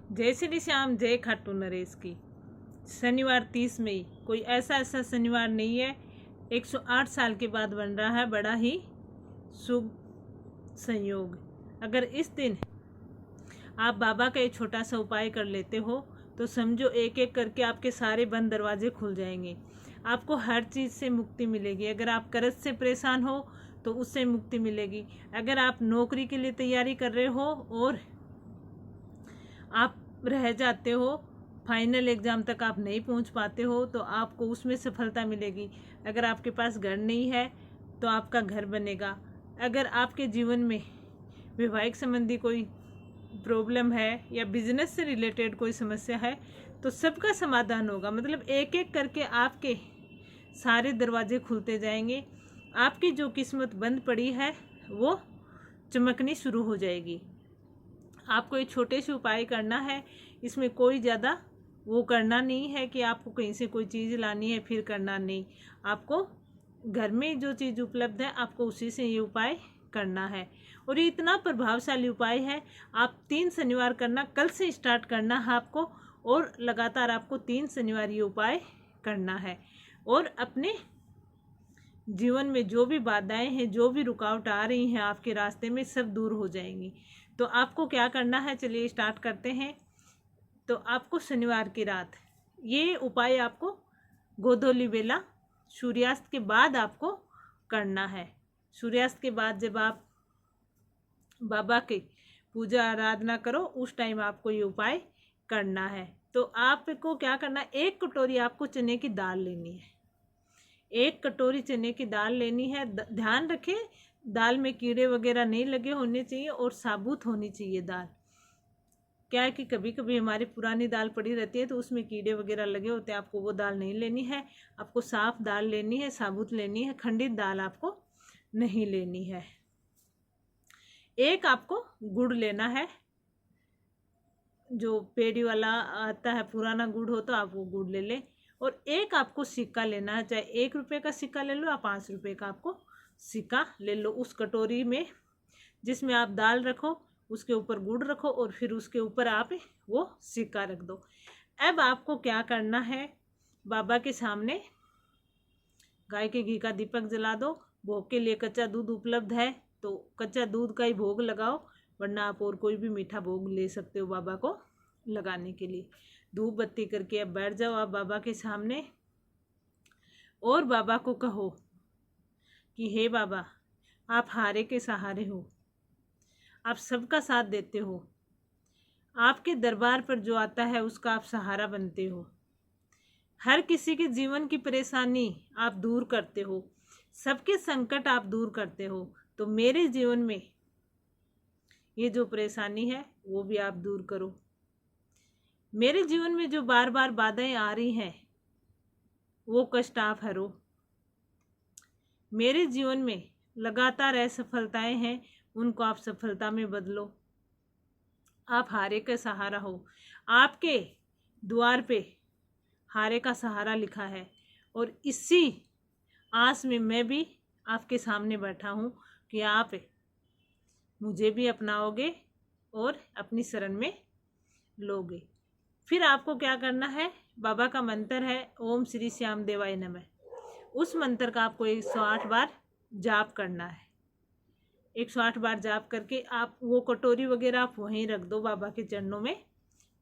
जय श्री श्याम, जय खाटू नरेश की। शनिवार 30 मई कोई ऐसा शनिवार नहीं है। 108 साल के बाद बन रहा है बड़ा ही शुभ संयोग। अगर इस दिन आप बाबा का एक छोटा सा उपाय कर लेते हो तो समझो एक एक करके आपके सारे बंद दरवाजे खुल जाएंगे। आपको हर चीज़ से मुक्ति मिलेगी। अगर आप कर्ज से परेशान हो तो उससे मुक्ति मिलेगी। अगर आप नौकरी के लिए तैयारी कर रहे हो और आप रह जाते हो, फाइनल एग्ज़ाम तक आप नहीं पहुंच पाते हो तो आपको उसमें सफलता मिलेगी। अगर आपके पास घर नहीं है तो आपका घर बनेगा। अगर आपके जीवन में वैवाहिक संबंधी कोई प्रॉब्लम है या बिजनेस से रिलेटेड कोई समस्या है तो सबका समाधान होगा। मतलब एक एक करके आपके सारे दरवाजे खुलते जाएंगे। आपकी जो किस्मत बंद पड़ी है वो चमकनी शुरू हो जाएगी। आपको एक छोटे से उपाय करना है। इसमें कोई ज़्यादा वो करना नहीं है कि आपको कहीं से कोई चीज़ लानी है फिर करना नहीं। आपको घर में जो चीज़ उपलब्ध है आपको उसी से ये उपाय करना है। और ये इतना प्रभावशाली उपाय है। आप 3 शनिवार करना, कल से स्टार्ट करना है आपको, और लगातार आपको 3 शनिवार ये उपाय करना है। और अपने जीवन में जो भी बाधाएं हैं, जो भी रुकावट आ रही हैं आपके रास्ते में, सब दूर हो जाएंगी। तो आपको क्या करना है, चलिए स्टार्ट करते हैं। तो आपको शनिवार की रात ये उपाय आपको गोधूली बेला सूर्यास्त के बाद आपको करना है। सूर्यास्त के बाद जब आप बाबा की पूजा आराधना करो उस टाइम आपको ये उपाय करना है। तो आपको क्या करना है, 1 कटोरी आपको चने की दाल लेनी है। 1 कटोरी चने की दाल लेनी है। ध्यान रखें दाल में कीड़े वगैरह नहीं लगे होने चाहिए और साबुत होनी चाहिए दाल। क्या है कि कभी कभी हमारी पुरानी दाल पड़ी रहती है तो उसमें कीड़े वगैरह लगे होते हैं। आपको वो दाल नहीं लेनी है। आपको साफ दाल लेनी है, साबुत लेनी है। खंडित दाल आपको नहीं लेनी है। 1 आपको गुड़ लेना है, जो पेड़ी वाला आता है, पुराना गुड़ हो तो आप वो गुड़ ले लें। और 1 आपको सिक्का लेना है, चाहे 1 रुपये का सिक्का ले लो या 5 रुपये का आपको सिक्का ले लो। उस कटोरी में जिसमें आप दाल रखो उसके ऊपर गुड़ रखो और फिर उसके ऊपर आप वो सिक्का रख दो। अब आपको क्या करना है, बाबा के सामने गाय के घी का दीपक जला दो। भोग के लिए कच्चा दूध उपलब्ध है तो कच्चा दूध का ही भोग लगाओ, वरना आप और कोई भी मीठा भोग ले सकते हो बाबा को लगाने के लिए। धूप बत्ती करके अब बैठ जाओ आप बाबा के सामने और बाबा को कहो कि हे बाबा, आप हारे के सहारे हो, आप सबका साथ देते हो। आपके दरबार पर जो आता है उसका आप सहारा बनते हो। हर किसी के जीवन की परेशानी आप दूर करते हो, सबके संकट आप दूर करते हो। तो मेरे जीवन में ये जो परेशानी है वो भी आप दूर करो। मेरे जीवन में जो बार बार बाधाएं आ रही हैं वो कष्ट आप हरो। मेरे जीवन में लगातार असफलताएं हैं, उनको आप सफलता में बदलो। आप हारे का सहारा हो। आपके द्वार पे हारे का सहारा लिखा है और इसी आस में मैं भी आपके सामने बैठा हूँ कि आप मुझे भी अपनाओगे और अपनी शरण में लोगे। फिर आपको क्या करना है, बाबा का मंत्र है ओम श्री श्याम देवाय नमः। उस मंत्र का आपको 108 बार जाप करना है। 108 बार जाप करके आप वो कटोरी वगैरह आप वहीं रख दो, बाबा के चरणों में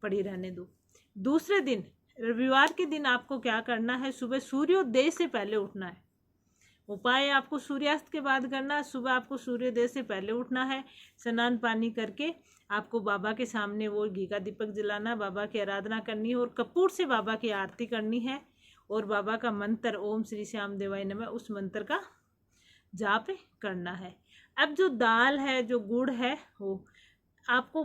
पड़ी रहने दो। दूसरे दिन रविवार के दिन आपको क्या करना है, सुबह सूर्योदय से पहले उठना है। उपाय आपको सूर्यास्त के बाद करना है। सुबह आपको सूर्योदय से पहले उठना है। स्नान पानी करके आपको बाबा के सामने वो घी का दीपक जलाना, बाबा की आराधना करनी है और कपूर से बाबा की आरती करनी है। और बाबा का मंत्र ओम श्री श्याम देवाय नमः, उस मंत्र का जाप करना है। अब जो दाल है, जो गुड़ है, वो आपको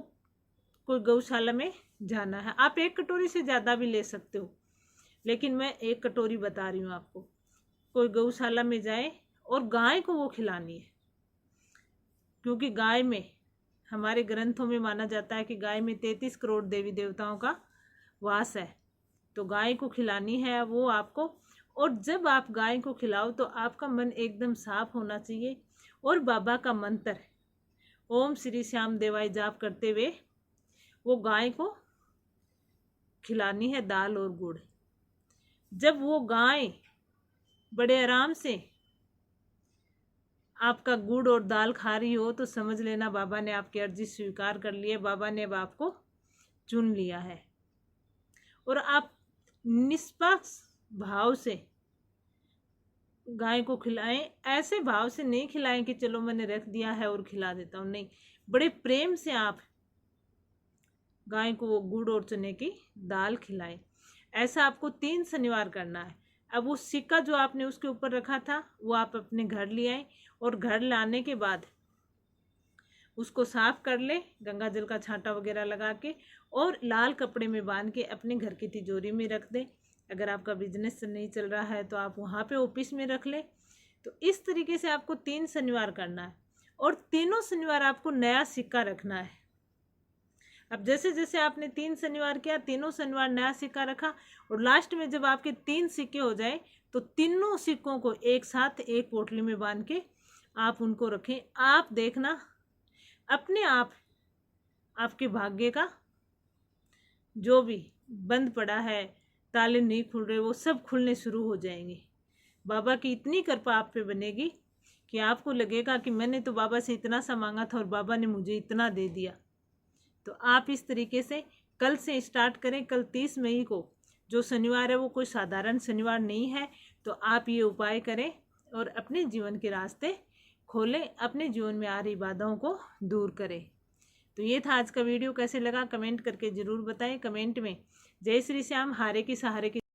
कोई गौशाला में जाना है। आप 1 कटोरी से ज़्यादा भी ले सकते हो, लेकिन मैं 1 कटोरी बता रही हूँ आपको। कोई गौशाला में जाए और गाय को वो खिलानी है, क्योंकि गाय में हमारे ग्रंथों में माना जाता है कि गाय में 33 करोड़ देवी देवताओं का वास है। तो गाय को खिलानी है वो आपको। और जब आप गाय को खिलाओ तो आपका मन एकदम साफ होना चाहिए और बाबा का मंत्र ओम श्री श्याम देवाय जाप करते हुए वो गाय को खिलानी है दाल और गुड़। जब वो गाय बड़े आराम से आपका गुड़ और दाल खा रही हो तो समझ लेना बाबा ने आपकी अर्जी स्वीकार कर ली है, बाबा ने अब आपको चुन लिया है। और आप निष्पक्ष भाव से गाय को खिलाएं। ऐसे भाव से नहीं खिलाएं कि चलो मैंने रख दिया है और खिला देता हूँ, नहीं, बड़े प्रेम से आप गाय को वो गुड़ और चने की दाल खिलाएं। ऐसा आपको 3 शनिवार करना है। अब वो सिक्का जो आपने उसके ऊपर रखा था वो आप अपने घर ले आए और घर लाने के बाद उसको साफ कर ले गंगा जल का छांटा वगैरह लगा के, और लाल कपड़े में बांध के अपने घर की तिजोरी में रख दें। अगर आपका बिजनेस नहीं चल रहा है तो आप वहाँ पे ऑफिस में रख लें। तो इस तरीके से आपको 3 शनिवार करना है और तीनों शनिवार आपको नया सिक्का रखना है। अब जैसे जैसे आपने 3 शनिवार किया, तीनों शनिवार नया सिक्का रखा, और लास्ट में जब आपके 3 सिक्के हो जाए तो तीनों सिक्कों को एक साथ एक पोटली में बांध के आप उनको रखें। आप देखना अपने आप आपके भाग्य का जो भी बंद पड़ा है, ताले नहीं खुल रहे, वो सब खुलने शुरू हो जाएंगे। बाबा की इतनी कृपा आप पे बनेगी कि आपको लगेगा कि मैंने तो बाबा से इतना सा मांगा था और बाबा ने मुझे इतना दे दिया। तो आप इस तरीके से कल से स्टार्ट करें। कल 30 मई को जो शनिवार है वो कोई साधारण शनिवार नहीं है। तो आप ये उपाय करें और अपने जीवन के रास्ते खोलें, अपने जीवन में आ रही बाधाओं को दूर करें। तो ये था आज का वीडियो। कैसे लगा कमेंट करके ज़रूर बताएं। कमेंट में जय श्री श्याम, हारे की सहारे की